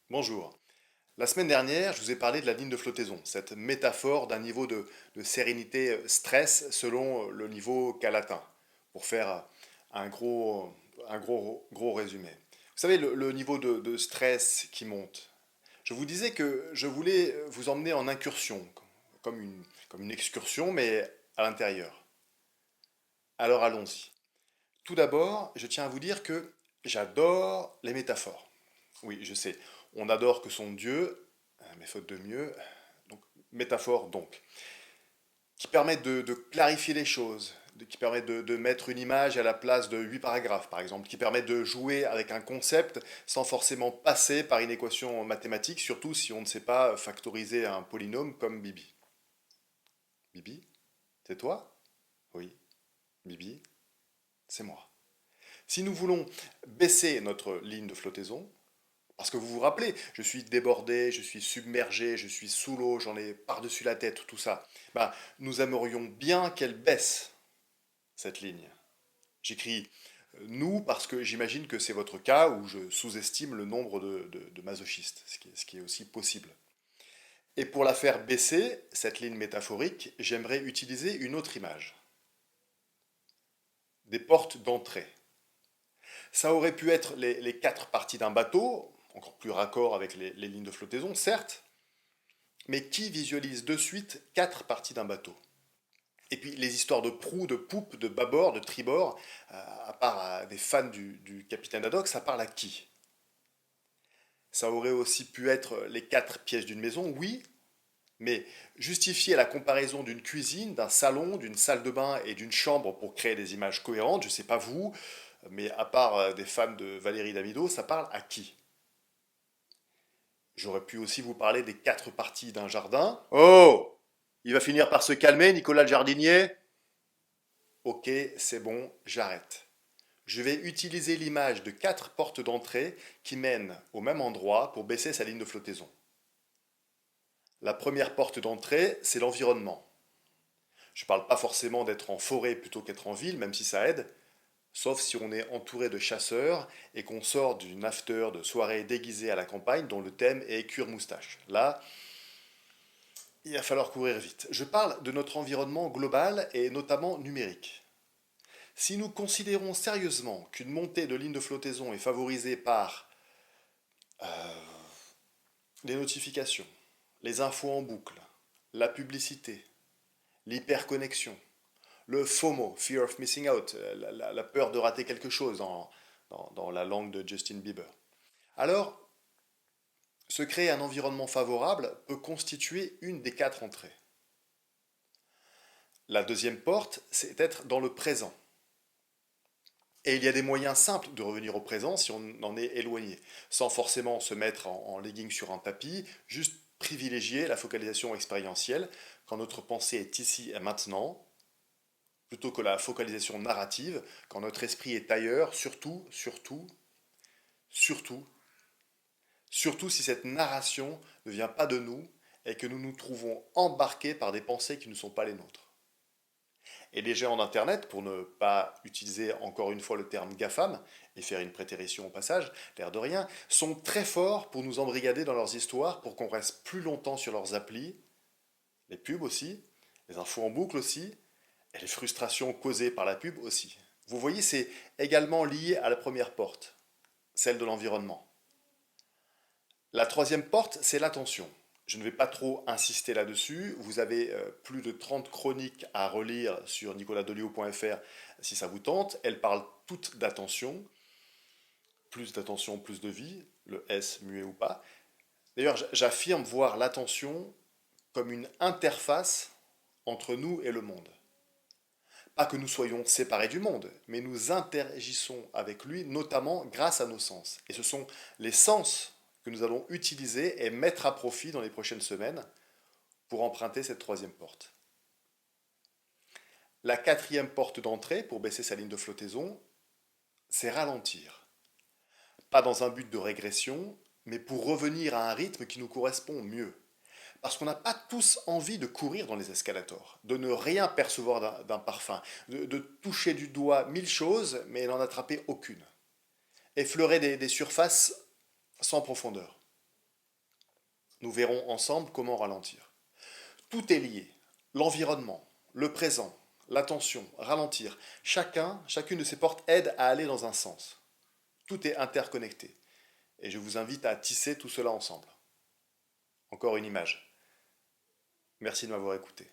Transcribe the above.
Bonjour. La semaine dernière, je vous ai parlé de la ligne de flottaison, cette métaphore d'un niveau de sérénité stress selon le niveau qu'elle atteint, pour faire un gros résumé. Vous savez, le niveau de stress qui monte. Je vous disais que je voulais vous emmener en incursion, comme comme une excursion, mais à l'intérieur. Alors allons-y. Tout d'abord, je tiens à vous dire que j'adore les métaphores. Oui, je sais, on adore que son Dieu, mais faute de mieux, donc métaphore donc, qui permettent de clarifier les choses, qui permettent de mettre une image à la place de 8 paragraphes par exemple, qui permettent de jouer avec un concept sans forcément passer par une équation mathématique, surtout si on ne sait pas factoriser un polynôme comme Bibi. Bibi, c'est toi? Oui. Bibi, c'est moi. Si nous voulons baisser notre ligne de flottaison, parce que vous vous rappelez, je suis débordé, je suis submergé, je suis sous l'eau, j'en ai par-dessus la tête, tout ça. Ben, nous aimerions bien qu'elle baisse, cette ligne. J'écris nous parce que j'imagine que c'est votre cas où je sous-estime le nombre de masochistes, ce qui est aussi possible. Et pour la faire baisser, cette ligne métaphorique, j'aimerais utiliser une autre image. Des portes d'entrée. Ça aurait pu être les quatre parties d'un bateau, encore plus raccord avec les lignes de flottaison, certes, mais qui visualise de suite quatre parties d'un bateau? Et puis les histoires de proue, de poupe, de bâbord, de tribord, à part des fans du capitaine Haddock, ça parle à qui? Ça aurait aussi pu être les quatre pièces d'une maison, oui, mais justifier la comparaison d'une cuisine, d'un salon, d'une salle de bain et d'une chambre pour créer des images cohérentes, je sais pas vous, mais à part des fans de Valérie Damido, ça parle à qui? J'aurais pu aussi vous parler des quatre parties d'un jardin. Oh! Il va finir par se calmer, Nicolas le jardinier? Ok, c'est bon, j'arrête. Je vais utiliser l'image de quatre portes d'entrée qui mènent au même endroit pour baisser sa ligne de flottaison. La première porte d'entrée, c'est l'environnement. Je ne parle pas forcément d'être en forêt plutôt qu'être en ville, même si ça aide, sauf si on est entouré de chasseurs et qu'on sort d'une after de soirée déguisée à la campagne dont le thème est cuire-moustache. Là, il va falloir courir vite. Je parle de notre environnement global et notamment numérique. Si nous considérons sérieusement qu'une montée de ligne de flottaison est favorisée par les notifications, les infos en boucle, la publicité, l'hyperconnexion, le FOMO, Fear of Missing Out, la peur de rater quelque chose dans la langue de Justin Bieber, alors se créer un environnement favorable peut constituer une des quatre entrées. La deuxième porte, c'est être dans le présent. Et il y a des moyens simples de revenir au présent si on en est éloigné, sans forcément se mettre en legging sur un tapis, juste privilégier la focalisation expérientielle quand notre pensée est ici et maintenant, plutôt que la focalisation narrative quand notre esprit est ailleurs, surtout, surtout si cette narration ne vient pas de nous et que nous nous trouvons embarqués par des pensées qui ne sont pas les nôtres. Et les géants d'Internet, pour ne pas utiliser encore une fois le terme GAFAM, et faire une prétérition au passage, l'air de rien, sont très forts pour nous embrigader dans leurs histoires, pour qu'on reste plus longtemps sur leurs applis, les pubs aussi, les infos en boucle aussi, et les frustrations causées par la pub aussi. Vous voyez, c'est également lié à la première porte, celle de l'environnement. La troisième porte, c'est l'attention. Je ne vais pas trop insister là-dessus. Vous avez plus de 30 chroniques à relire sur nicoladelio.fr si ça vous tente. Elles parlent toutes d'attention. Plus d'attention, plus de vie. Le S muet ou pas. D'ailleurs, j'affirme voir l'attention comme une interface entre nous et le monde. Pas que nous soyons séparés du monde, mais nous interagissons avec lui, notamment grâce à nos sens. Et ce sont les sens que nous allons utiliser et mettre à profit dans les prochaines semaines pour emprunter cette troisième porte. La quatrième porte d'entrée, pour baisser sa ligne de flottaison, c'est ralentir. Pas dans un but de régression, mais pour revenir à un rythme qui nous correspond mieux. Parce qu'on n'a pas tous envie de courir dans les escalators, de ne rien percevoir d'un parfum, de toucher du doigt mille choses, mais n'en attraper aucune. Effleurer des surfaces sans profondeur. Nous verrons ensemble comment ralentir. Tout est lié. L'environnement, le présent, l'attention, ralentir. Chacune de ces portes aide à aller dans un sens. Tout est interconnecté. Et je vous invite à tisser tout cela ensemble. Encore une image. Merci de m'avoir écouté.